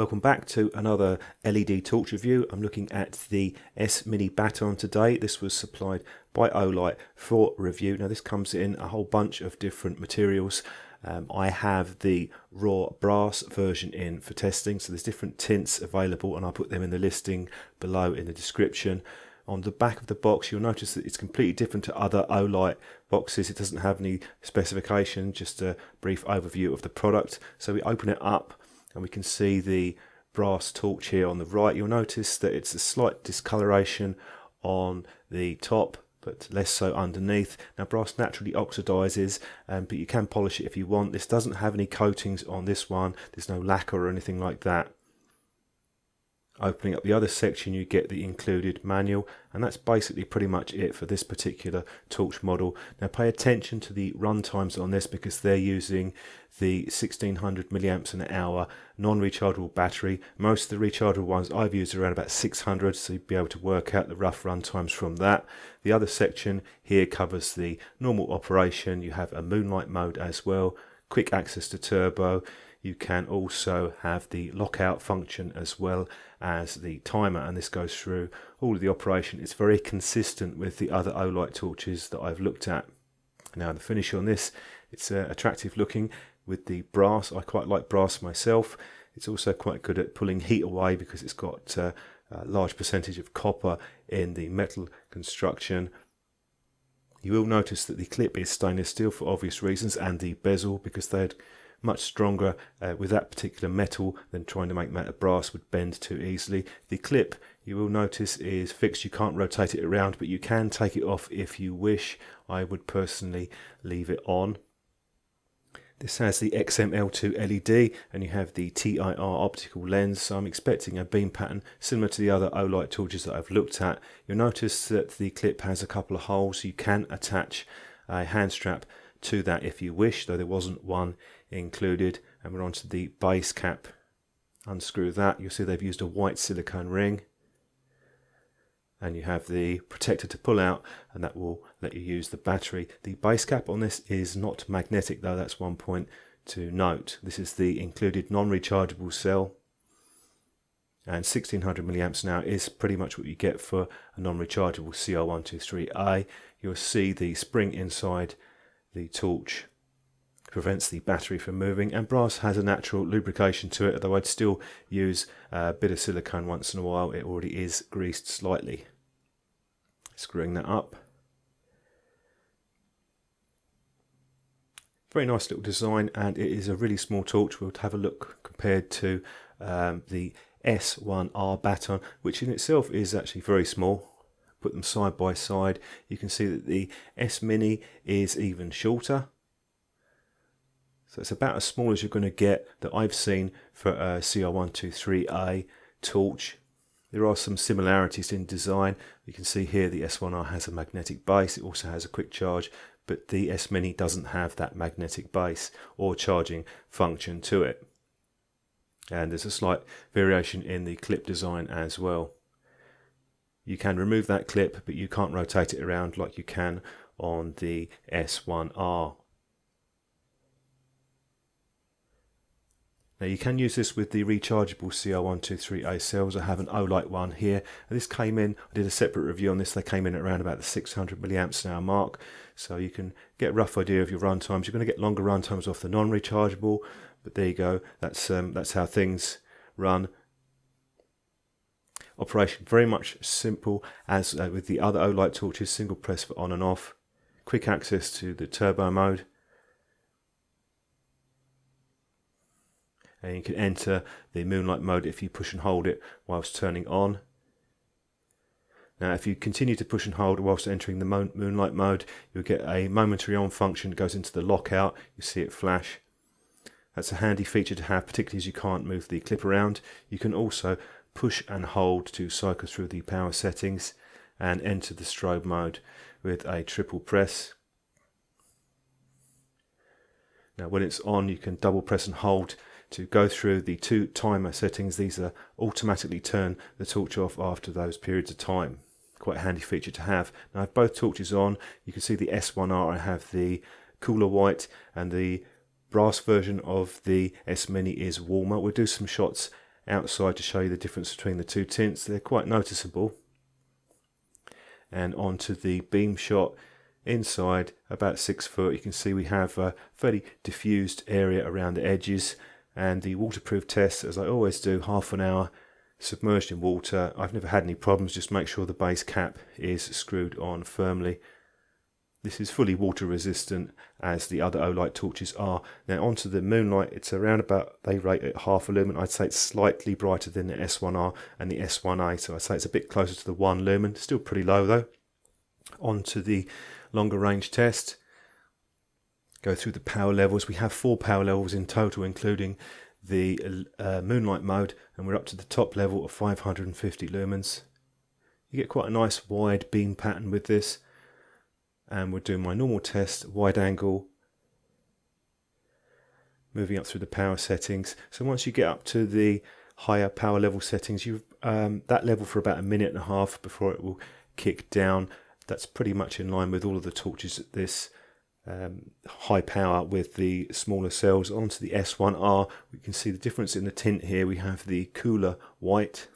Welcome back to another LED torch review. I'm looking at the S Mini Baton today. This was supplied by Olight for review. Now this comes in a whole bunch of different materials. I have the raw brass version in for testing, so there's different tints available and I'll put them in the listing below in the description. On the back of the box you'll notice that it's completely different to other Olight boxes. It doesn't have any specification, just a brief overview of the product. So we open it up and we can see the brass torch here on the right. You'll notice that it's a slight discoloration on the top, but less so underneath. Now brass naturally oxidizes, but you can polish it if you want. This doesn't have any coatings on this one. There's no lacquer or anything like that. Opening up the other section you get the included manual, and that's basically pretty much it for this particular torch model. Now pay attention to the run times on this because they're using the 1600 milliamps an hour non-rechargeable battery. Most of the rechargeable ones I've used are around about 600, so you'll be able to work out the rough run times from that. The other section here covers the normal operation. You have a Moonlight mode as well, quick access to turbo. You can also have the lockout function as well as the timer, and this goes through all of the operation. It's very consistent with the other Olight torches that I've looked at. Now the finish on this, it's attractive looking with the brass. I quite like brass myself. It's also quite good at pulling heat away because it's got a large percentage of copper in the metal construction. You will notice that the clip is stainless steel for obvious reasons, and the bezel, because they're much stronger with that particular metal than trying to make matte brass would bend too easily. The clip, you will notice, is fixed. You can't rotate it around, but you can take it off if you wish. I would personally leave it on. This has the XML2 LED and you have the TIR optical lens, so I'm expecting a beam pattern similar to the other Olight torches that I've looked at. You'll notice that the clip has a couple of holes, so you can attach a hand strap to that if you wish, though there wasn't one included. And we're on to the base cap. Unscrew that. You'll see they've used a white silicone ring, and you have the protector to pull out, and that will let you use the battery. The base cap on this is not magnetic though, that's one point to note. This is the included non-rechargeable cell, and 1600 milliamps an hour is pretty much what you get for a non-rechargeable CR123A. You'll see the spring inside the torch prevents the battery from moving, and brass has a natural lubrication to it, although I'd still use a bit of silicone once in a while. It already is greased slightly. Screwing that up. Very nice little design, and it is a really small torch. We'll have a look compared to the S1R Baton, which in itself is actually very small. Put them side by side, you can see that the S Mini is even shorter. So it's about as small as you're going to get that I've seen for a CR123A torch. There are some similarities in design. You can see here the S1R has a magnetic base. It also has a quick charge, but the S Mini doesn't have that magnetic base or charging function to it. And there's a slight variation in the clip design as well. You can remove that clip, but you can't rotate it around like you can on the S1R. Now you can use this with the rechargeable CR123A cells. I have an Olight one here, and this came in, I did a separate review on this, they came in at around about the 600 milliamps an hour mark, so you can get a rough idea of your run times. You're going to get longer run times off the non-rechargeable, but there you go, that's how things run. Operation very much simple as with the other Olight torches, single press for on and off, quick access to the turbo mode, and you can enter the Moonlight mode if you push and hold it whilst turning on. Now if you continue to push and hold whilst entering the Moonlight mode, you'll get a momentary on function that goes into the lockout. You see it flash. That's a handy feature to have, particularly as you can't move the clip around. You can also push and hold to cycle through the power settings and enter the strobe mode with a triple press. Now when it's on, you can double press and hold to go through the two timer settings. These are automatically turn the torch off after those periods of time. Quite a handy feature to have. Now I have both torches on. You can see the S1R, I have the cooler white, and the brass version of the S Mini is warmer. We'll do some shots outside to show you the difference between the two tints. They're quite noticeable. And onto the beam shot. Inside, about 6 foot, you can see we have a fairly diffused area around the edges. And the waterproof test, as I always do, half an hour submerged in water. I've never had any problems. Just make sure the base cap is screwed on firmly. This is fully water resistant, as the other Olight torches are. Now onto the Moonlight, it's around about, they rate at half a lumen. I'd say it's slightly brighter than the S1R and the S1A, so I'd say it's a bit closer to the 1 lumen. Still pretty low though. Onto the longer range test. Go through the power levels. We have 4 power levels in total, including the Moonlight mode, and we're up to the top level of 550 lumens. You get quite a nice wide beam pattern with this. And we're doing my normal test, wide angle, moving up through the power settings. So once you get up to the higher power level settings, you've that level for about 1.5 minutes before it will kick down. That's pretty much in line with all of the torches at this high power with the smaller cells. Onto the S1R, we can see the difference in the tint here. We have the cooler white.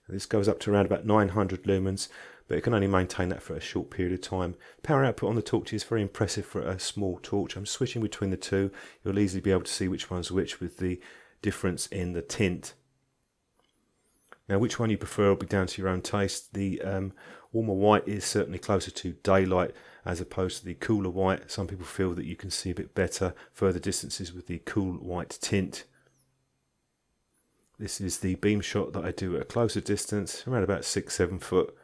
This goes up to around about 900 lumens. But it can only maintain that for a short period of time. Power output on the torch is very impressive for a small torch. I'm switching between the two. You'll easily be able to see which one's which with the difference in the tint. Now which one you prefer will be down to your own taste. The warmer white is certainly closer to daylight as opposed to the cooler white. Some people feel that you can see a bit better further distances with the cool white tint. This is the beam shot that I do at a closer distance, around about 6-7 foot.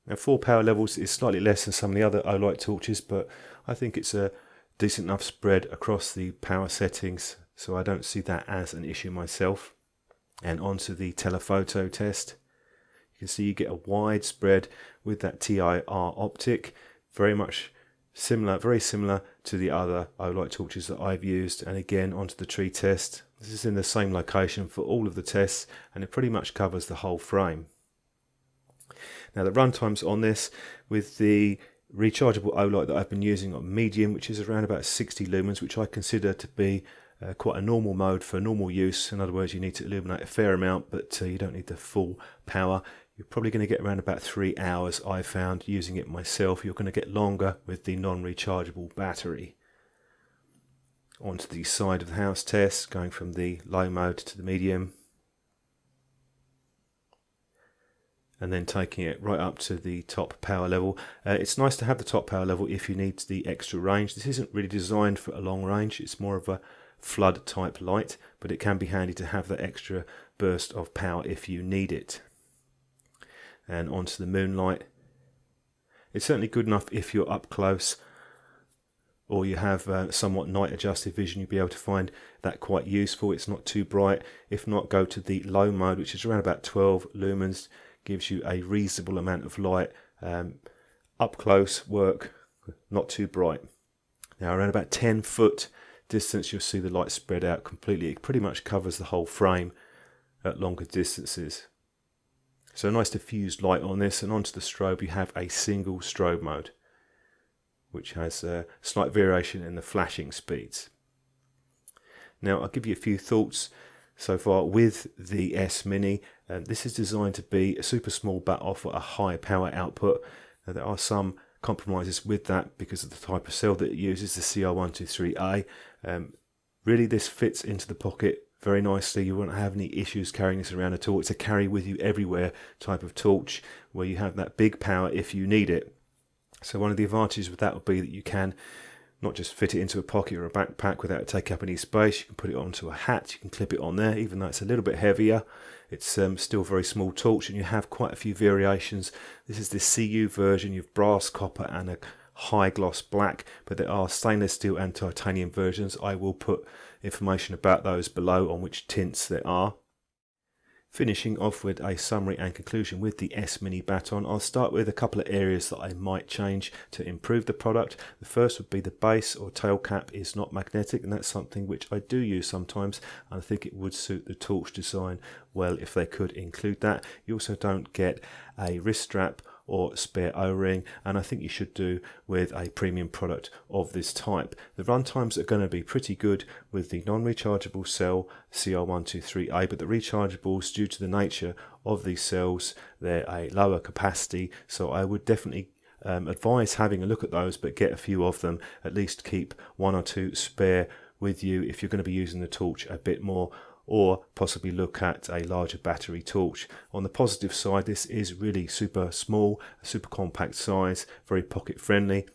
Now 4 power levels is slightly less than some of the other Olight torches, but I think it's a decent enough spread across the power settings, so I don't see that as an issue myself. And onto the telephoto test. You can see you get a wide spread with that TIR optic, very similar to the other Olight torches that I've used. And again onto the tree test. This is in the same location for all of the tests, and it pretty much covers the whole frame. Now the run times on this, with the rechargeable Olight that I've been using on medium, which is around about 60 lumens, which I consider to be quite a normal mode for normal use. In other words, you need to illuminate a fair amount, but you don't need the full power. You're probably going to get around about 3 hours, I found, using it myself. You're going to get longer with the non-rechargeable battery. Onto the side of the house test, going from the low mode to the medium. And then taking it right up to the top power level. It's nice to have the top power level if you need the extra range. This isn't really designed for a long range, it's more of a flood type light, but it can be handy to have that extra burst of power if you need it. And onto the Moonlight. It's certainly good enough if you're up close or you have somewhat night adjusted vision. You'll be able to find that quite useful. It's not too bright. If not, go to the low mode, which is around about 12 lumens. Gives you a reasonable amount of light. Up close work, not too bright. Now around about 10 foot distance, you'll see the light spread out completely. It pretty much covers the whole frame at longer distances. So a nice diffused light on this. And onto the strobe, you have a single strobe mode, which has a slight variation in the flashing speeds. Now I'll give you a few thoughts so far with the S Mini. This is designed to be a super small but offer a high power output. There are some compromises with that because of the type of cell that it uses, the CR123A. Really this fits into the pocket very nicely. You won't have any issues carrying this around at all. It's a carry with you everywhere type of torch where you have that big power if you need it. So one of the advantages with that would be that you can not just fit it into a pocket or a backpack without it taking up any space. You can put it onto a hat, you can clip it on there, even though it's a little bit heavier. It's still a very small torch, and you have quite a few variations. This is the CU version. You have brass, copper and a high gloss black, but there are stainless steel and titanium versions. I will put information about those below on which tints there are. Finishing off with a summary and conclusion with the S Mini Baton, I'll start with a couple of areas that I might change to improve the product. The first would be the base or tail cap is not magnetic, and that's something which I do use sometimes, and I think it would suit the torch design well if they could include that. You also don't get a wrist strap or spare O-ring, and I think you should do with a premium product of this type. The run times are going to be pretty good with the non-rechargeable cell CR123A, but the rechargeables, due to the nature of these cells, they're a lower capacity, so I would definitely advise having a look at those, but get a few of them. At least keep 1 or 2 spare with you if you're going to be using the torch a bit more, or possibly look at a larger battery torch. On the positive side, this is really super small, a super compact size, very pocket friendly.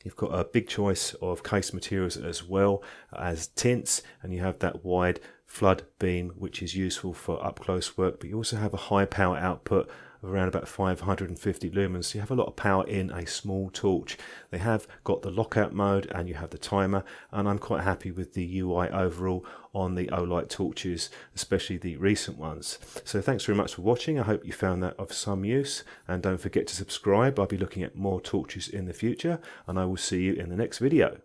You've got a big choice of case materials as well as tints, and you have that wide flood beam which is useful for up close work, but you also have a high power output of around about 550 lumens, so you have a lot of power in a small torch. They have got the lockout mode and you have the timer, and I'm quite happy with the UI overall on the Olight torches, especially the recent ones. So thanks very much for watching. I hope you found that of some use, and don't forget to subscribe. I'll be looking at more torches in the future, and I will see you in the next video.